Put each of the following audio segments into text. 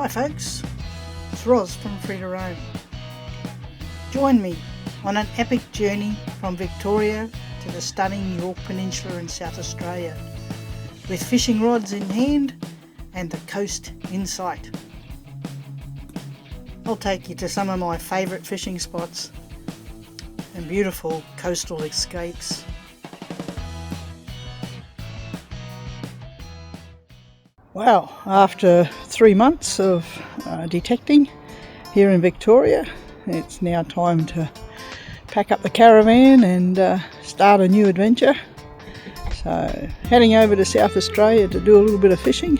folks, it's Roz from Free to Roam. Join me on an epic journey from Victoria to the stunning Yorke Peninsula in South Australia, with fishing rods in hand and the coast in sight. I'll take you to some of my favourite fishing spots and beautiful coastal escapes. Well, after 3 months of detecting here in Victoria, it's now time to pack up the caravan and start a new adventure. So heading over to South Australia to do a little bit of fishing.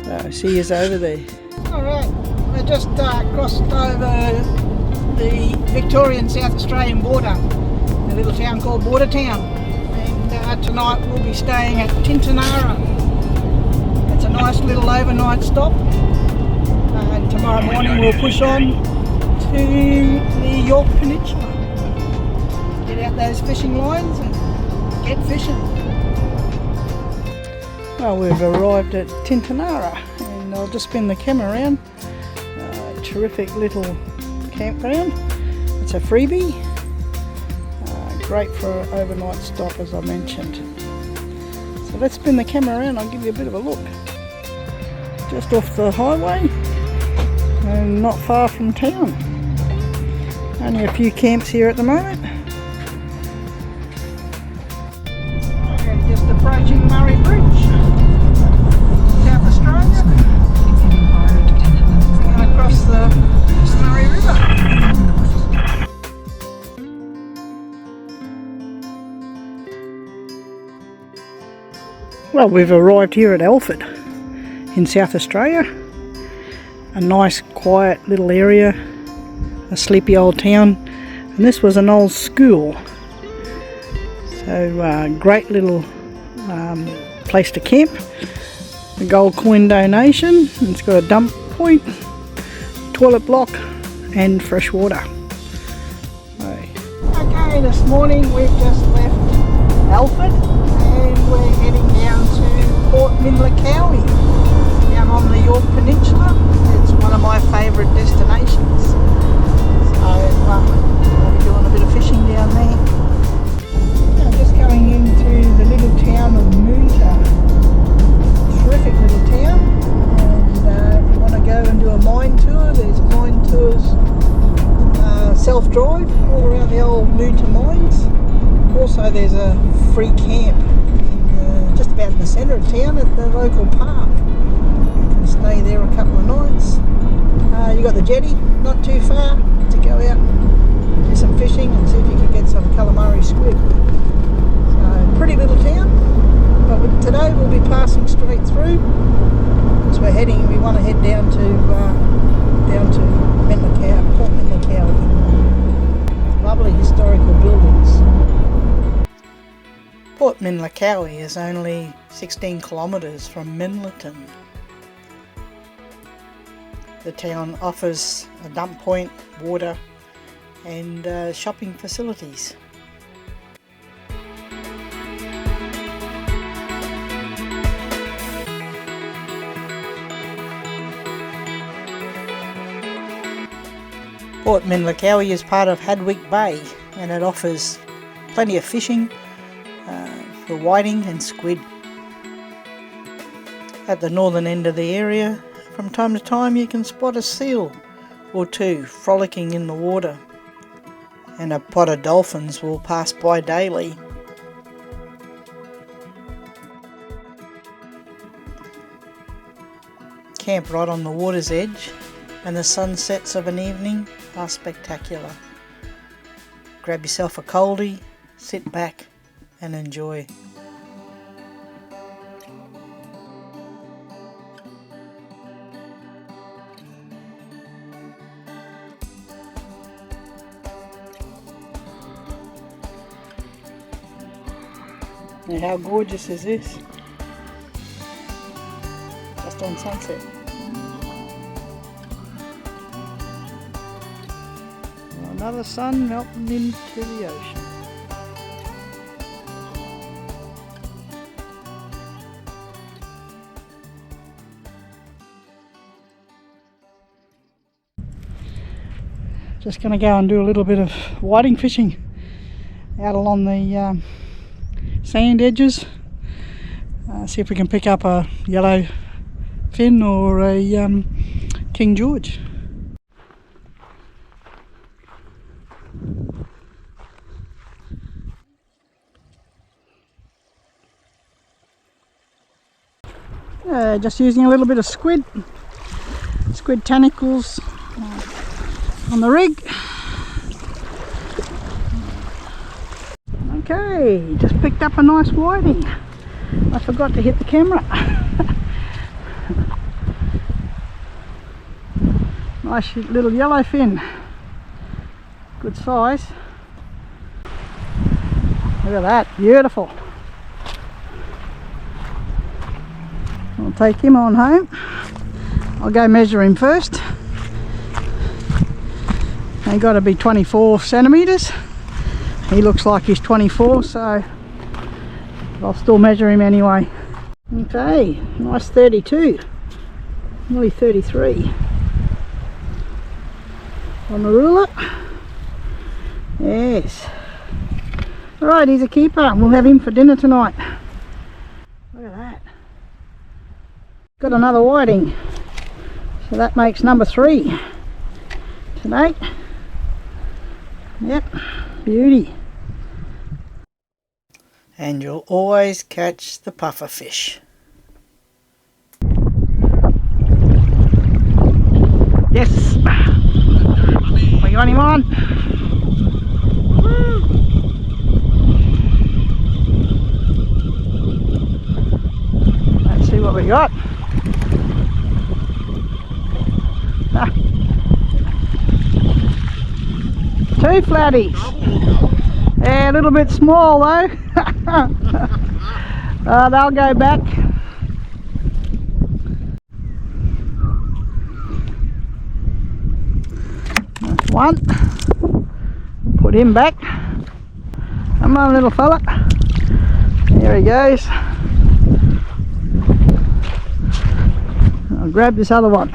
So see yous over there. Alright, I just crossed over the Victorian South Australian border, a little town called Bordertown, and tonight we'll be staying at Tintinara. It's a nice little overnight stop, and tomorrow morning we'll push on to the Yorke Peninsula, get out those fishing lines and get fishing. Well, we've arrived at Tintinara and I'll just spin the camera around. Terrific little campground. It's a freebie, great for an overnight stop as I mentioned. So let's spin the camera around, I'll give you a bit of a look. Just off the highway and not far from town. Only a few camps here at the moment. And just approaching Murray Bridge, South Australia, and across the Murray River. Well, we've arrived here at Alford in South Australia. A nice quiet little area, a sleepy old town, and this was an old school. So great little place to camp. A gold coin donation. It's got a dump point, toilet block and fresh water. Okay, this morning we've just left Alford and we're heading down to Port Minlacowie, down on the Yorke Peninsula. It's one of my favourite destinations. So we'll be doing a bit of fishing down there. Now just going into the little town of Moonta. Terrific little town. And if you want to go and do a mine tour, there's mine tours, self-drive all around the old Moonta mines. Also there's a free camp just about in the centre of town at the local park. You can stay there a couple of nights. You got the jetty, not too far, to go out, do some fishing and see if you can get some calamari squid. So pretty little town, but today we'll be passing straight through because we want to head down to Port Minlacowie. Lovely historical buildings. Port Minlacowie is only 16 kilometres from Minlaton. The town offers a dump point, water and shopping facilities. Port Minlacowie is part of Hardwicke Bay and it offers plenty of fishing for whiting and squid. At the northern end of the area, from time to time you can spot a seal or two frolicking in the water, and a pod of dolphins will pass by daily. Camp right on the water's edge, and the sunsets of an evening are spectacular. Grab yourself a coldie, sit back and enjoy. Now how gorgeous is this? Just on sunset. Another sun melting into the ocean. Just going to go and do a little bit of whiting fishing out along the sand edges. See if we can pick up a yellow fin or a King George. Just using a little bit of squid tentacles on the rig. Okay, just picked up a nice whiting. I forgot to hit the camera. Nice little yellow fin. Good size. Look at that, beautiful. I'll take him on home. I'll go measure him first. They got to be 24 centimetres. He looks like he's 24, so I'll still measure him anyway. Okay, nice 32, nearly 33 on the ruler. Yes. Alright, he's a keeper. We'll have him for dinner tonight. Look at that. Got another whiting. So that makes number 3 today. Yep, beauty. And you'll always catch the puffer fish. Yes! We got him on. Woo. Let's see what we got. Ah. 2 flatties. Yeah, a little bit small though. They'll go back. That's one. Put him back. Come on, little fella. There he goes. I'll grab this other one.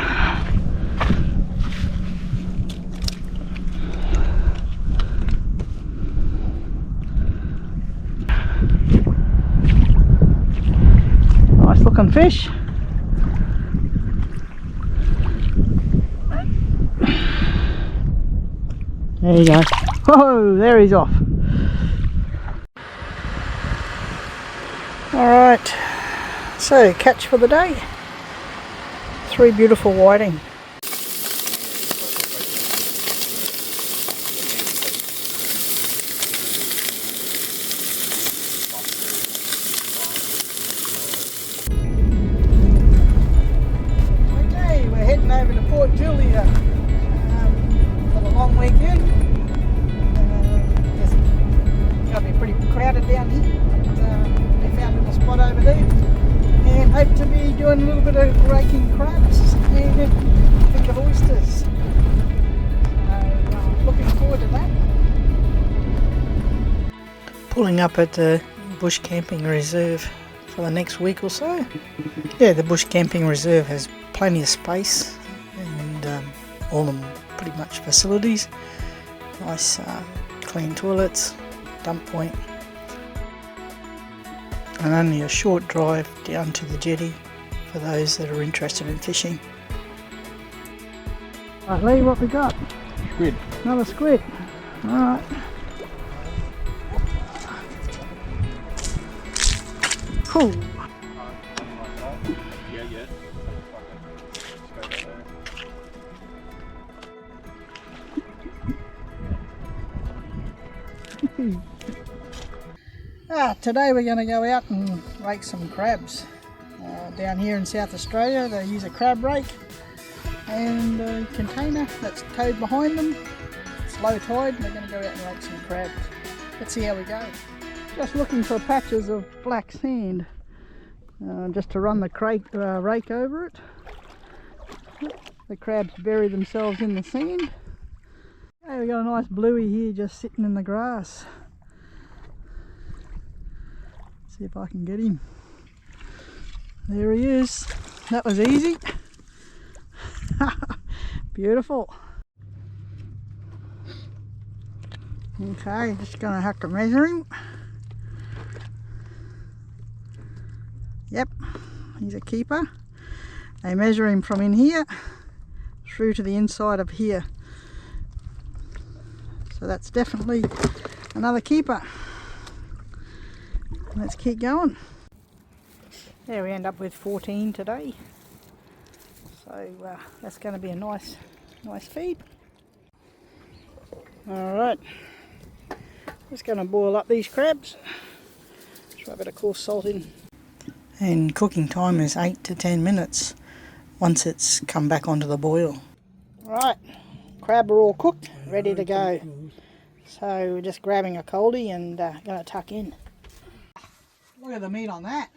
Looking fish. There you go. Whoa, there he's off. Alright, so catch for the day. 3 beautiful whiting. Over to Port Julia for the long weekend. It's going to be pretty crowded down here, but we found a little spot over there and hope to be doing a little bit of raking crabs and a bit of oysters. So looking forward to that. Pulling up at the Bush Camping Reserve for the next week or so. Yeah, the Bush Camping Reserve has plenty of space and all the pretty much facilities. Nice clean toilets, dump point, and only a short drive down to the jetty for those that are interested in fishing. Right, Lee, what we got? Squid. Another squid. Alright. Cool. Today we're going to go out and rake some crabs. Down here in South Australia they use a crab rake and a container that's towed behind them. It's low tide and they're going to go out and rake some crabs. Let's see how we go. Just looking for patches of black sand just to run the rake over it. The crabs bury themselves in the sand. Hey, we got a nice bluey here just sitting in the grass. See if I can get him. There he is. That was easy. Beautiful. Okay, just going to have to measure him. Yep, he's a keeper. They measure him from in here through to the inside of here. So that's definitely another keeper. Let's keep going. There we end up with 14 today. So that's going to be a nice feed. Alright, just going to boil up these crabs. Try a bit of coarse salt in. And cooking time is 8 to 10 minutes once it's come back onto the boil. Right, crab are all cooked, ready to go. So we're just grabbing a coldie and going to tuck in. Look at the meat on that.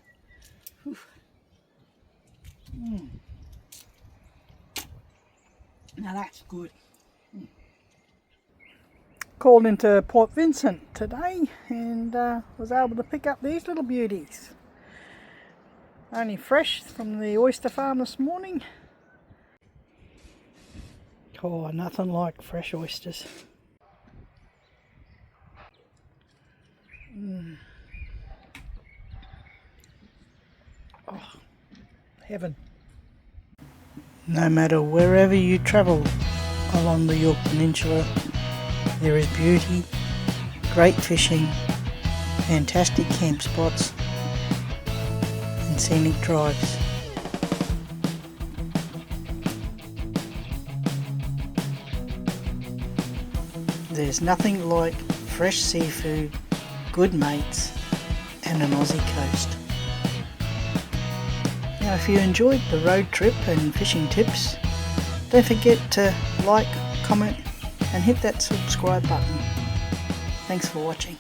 Now that's good. Called into Port Vincent today and was able to pick up these little beauties. Only fresh from the oyster farm this morning. Oh, nothing like fresh oysters. Oh, heaven. No matter wherever you travel along the Yorke Peninsula, there is beauty, great fishing, fantastic camp spots and scenic drives. There's nothing like fresh seafood, good mates and an Aussie coast. Now if you enjoyed the road trip and fishing tips, don't forget to like, comment and hit that subscribe button. Thanks for watching.